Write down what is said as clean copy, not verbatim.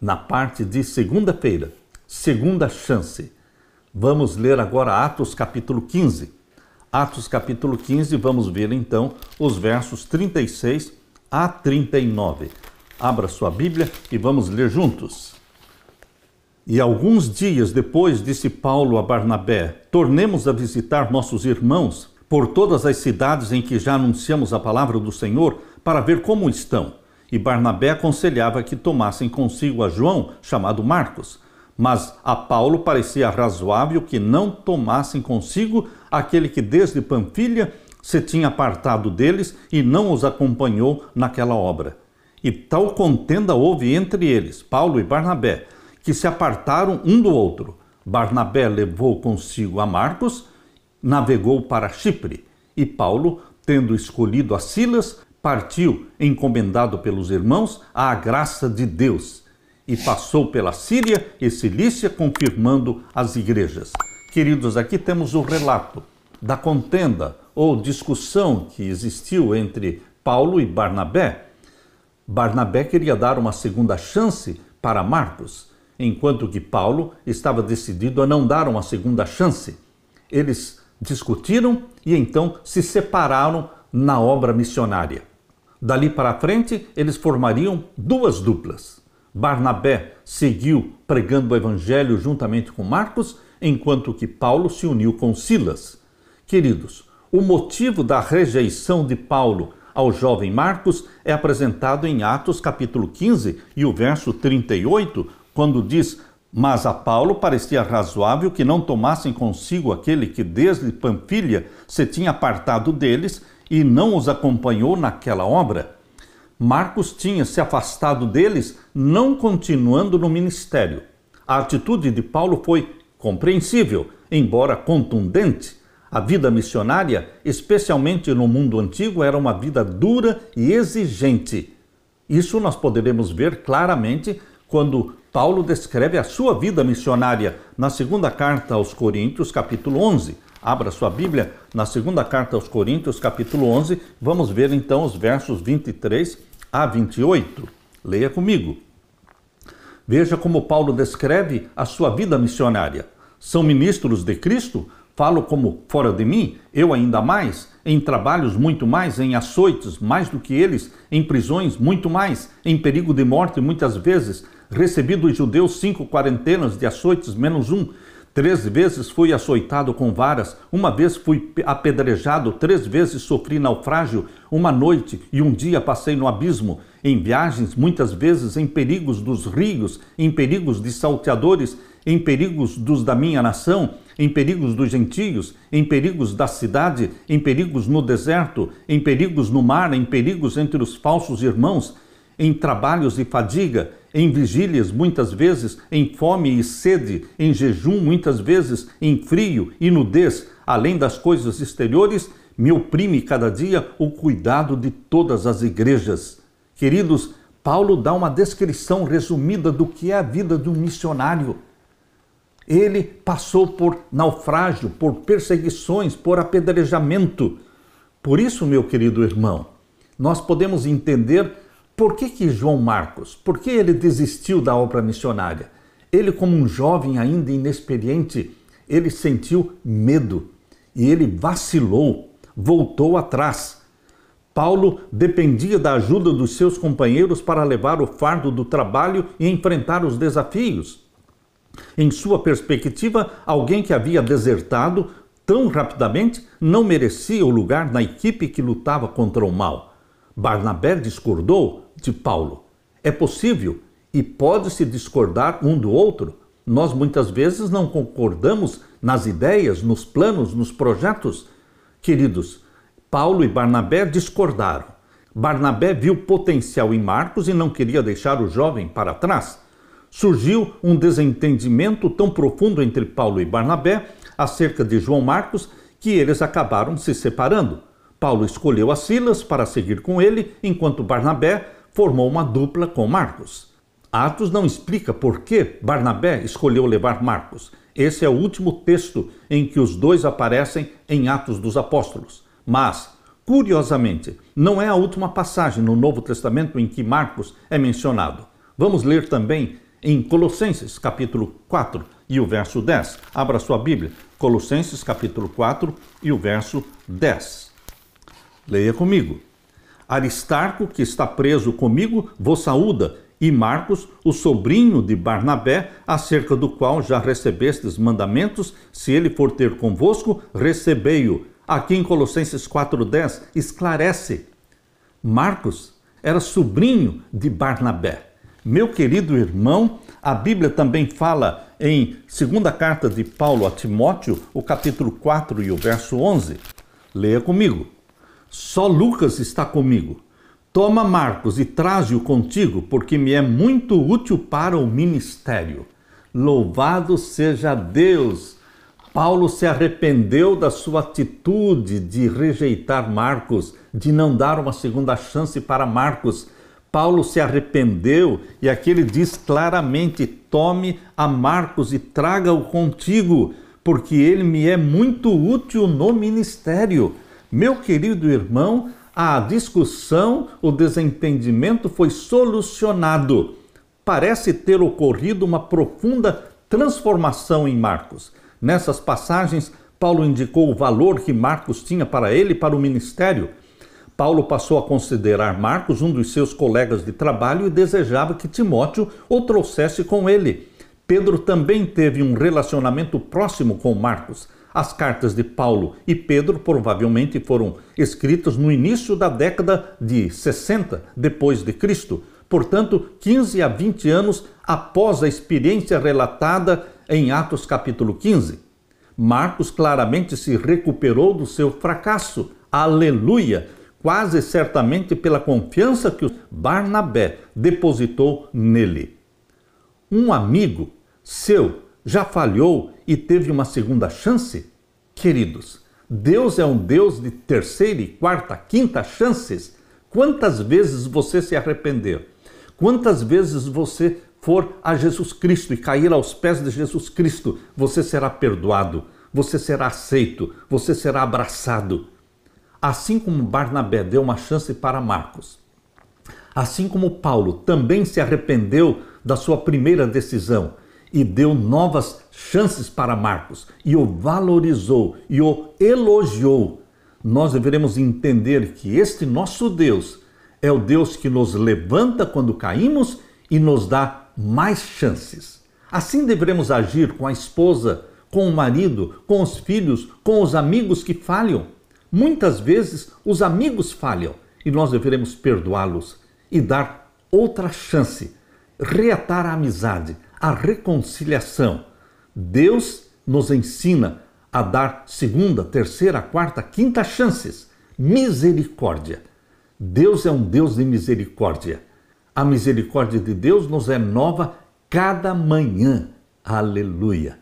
na parte de segunda-feira, segunda chance. Vamos ler agora Atos capítulo 15. Atos capítulo 15, vamos ver então os versos 36 a 39. Abra sua Bíblia e vamos ler juntos. E alguns dias depois disse Paulo a Barnabé: tornemos a visitar nossos irmãos por todas as cidades em que já anunciamos a palavra do Senhor, para ver como estão. E Barnabé aconselhava que tomassem consigo a João, chamado Marcos. Mas a Paulo parecia razoável que não tomassem consigo aquele que desde Panfilha se tinha apartado deles e não os acompanhou naquela obra. E tal contenda houve entre eles, Paulo e Barnabé, que se apartaram um do outro. Barnabé levou consigo a Marcos, navegou para Chipre, e Paulo, tendo escolhido a Silas, partiu, encomendado pelos irmãos, à graça de Deus, e passou pela Síria e Cilícia, confirmando as igrejas. Queridos, aqui temos o relato da contenda ou discussão que existiu entre Paulo e Barnabé. Barnabé queria dar uma segunda chance para Marcos, enquanto que Paulo estava decidido a não dar uma segunda chance. Eles discutiram e então se separaram na obra missionária. Dali para frente, eles formariam duas duplas. Barnabé seguiu pregando o evangelho juntamente com Marcos, enquanto que Paulo se uniu com Silas. Queridos, o motivo da rejeição de Paulo ao jovem Marcos é apresentado em Atos capítulo 15 e o verso 38, quando diz: mas a Paulo parecia razoável que não tomassem consigo aquele que desde Panfilha se tinha apartado deles e não os acompanhou naquela obra. Marcos tinha se afastado deles, não continuando no ministério. A atitude de Paulo foi compreensível, embora contundente. A vida missionária, especialmente no mundo antigo, era uma vida dura e exigente. Isso nós poderemos ver claramente quando Paulo descreve a sua vida missionária na segunda carta aos Coríntios, capítulo 11. Abra sua Bíblia na segunda carta aos Coríntios, capítulo 11. Vamos ver então os versos 23 a 28. Leia comigo. Veja como Paulo descreve a sua vida missionária. São ministros de Cristo? Falo como fora de mim, eu ainda mais, em trabalhos muito mais, em açoites mais do que eles, em prisões muito mais, em perigo de morte muitas vezes, recebi dos judeus 5 quarentenas de açoites menos um, 3 vezes fui açoitado com varas, uma vez fui apedrejado, 3 vezes sofri naufrágio, uma noite e um dia passei no abismo, em viagens muitas vezes em perigos dos rios, em perigos de salteadores, em perigos dos da minha nação, em perigos dos gentios, em perigos da cidade, em perigos no deserto, em perigos no mar, em perigos entre os falsos irmãos, em trabalhos e fadiga, em vigílias muitas vezes, em fome e sede, em jejum muitas vezes, em frio e nudez, além das coisas exteriores, me oprime cada dia o cuidado de todas as igrejas. Queridos, Paulo dá uma descrição resumida do que é a vida de um missionário. Ele passou por naufrágio, por perseguições, por apedrejamento. Por isso, meu querido irmão, nós podemos entender por que João Marcos, por que ele desistiu da obra missionária. Ele, como um jovem ainda inexperiente, ele sentiu medo e ele vacilou, voltou atrás. Paulo dependia da ajuda dos seus companheiros para levar o fardo do trabalho e enfrentar os desafios. Em sua perspectiva, alguém que havia desertado tão rapidamente não merecia o lugar na equipe que lutava contra o mal. Barnabé discordou de Paulo. É possível e pode-se discordar um do outro. Nós muitas vezes não concordamos nas ideias, nos planos, nos projetos. Queridos, Paulo e Barnabé discordaram. Barnabé viu potencial em Marcos e não queria deixar o jovem para trás. Surgiu um desentendimento tão profundo entre Paulo e Barnabé acerca de João Marcos que eles acabaram se separando. Paulo escolheu a Silas para seguir com ele, enquanto Barnabé formou uma dupla com Marcos. Atos não explica por que Barnabé escolheu levar Marcos. Esse é o último texto em que os dois aparecem em Atos dos Apóstolos. Mas, curiosamente, não é a última passagem no Novo Testamento em que Marcos é mencionado. Vamos ler também em Colossenses capítulo 4 e o verso 10. Abra sua Bíblia, Colossenses capítulo 4 e o verso 10. Leia comigo. Aristarco, que está preso comigo, vos saúda, e Marcos, o sobrinho de Barnabé, acerca do qual já recebestes mandamentos, se ele for ter convosco, recebei-o. Aqui em Colossenses 4,10 esclarece. Marcos era sobrinho de Barnabé. Meu querido irmão, a Bíblia também fala em segunda carta de Paulo a Timóteo, o capítulo 4 e o verso 11. Leia comigo. Só Lucas está comigo. Toma Marcos e traze-o contigo, porque me é muito útil para o ministério. Louvado seja Deus! Paulo se arrependeu da sua atitude de rejeitar Marcos, de não dar uma segunda chance para Marcos. Paulo se arrependeu e aqui ele diz claramente: tome a Marcos e traga-o contigo, porque ele me é muito útil no ministério. Meu querido irmão, a discussão, o desentendimento foi solucionado. Parece ter ocorrido uma profunda transformação em Marcos. Nessas passagens, Paulo indicou o valor que Marcos tinha para ele e para o ministério. Paulo passou a considerar Marcos um dos seus colegas de trabalho e desejava que Timóteo o trouxesse com ele. Pedro também teve um relacionamento próximo com Marcos. As cartas de Paulo e Pedro provavelmente foram escritas no início da década de 60 depois de Cristo, portanto, 15 a 20 anos após a experiência relatada em Atos capítulo 15. Marcos claramente se recuperou do seu fracasso. Aleluia! Quase certamente pela confiança que Barnabé depositou nele. Um amigo seu já falhou e teve uma segunda chance? Queridos, Deus é um Deus de terceira e quarta, quinta chances. Quantas vezes você se arrependeu? Quantas vezes você for a Jesus Cristo e cair aos pés de Jesus Cristo, você será perdoado, você será aceito, você será abraçado. Assim como Barnabé deu uma chance para Marcos, assim como Paulo também se arrependeu da sua primeira decisão e deu novas chances para Marcos e o valorizou e o elogiou, nós deveremos entender que este nosso Deus é o Deus que nos levanta quando caímos e nos dá mais chances. Assim devemos agir com a esposa, com o marido, com os filhos, com os amigos que falham. Muitas vezes os amigos falham e nós deveremos perdoá-los e dar outra chance, reatar a amizade, a reconciliação. Deus nos ensina a dar segunda, terceira, quarta, quinta chances. Misericórdia. Deus é um Deus de misericórdia. A misericórdia de Deus nos é nova cada manhã. Aleluia.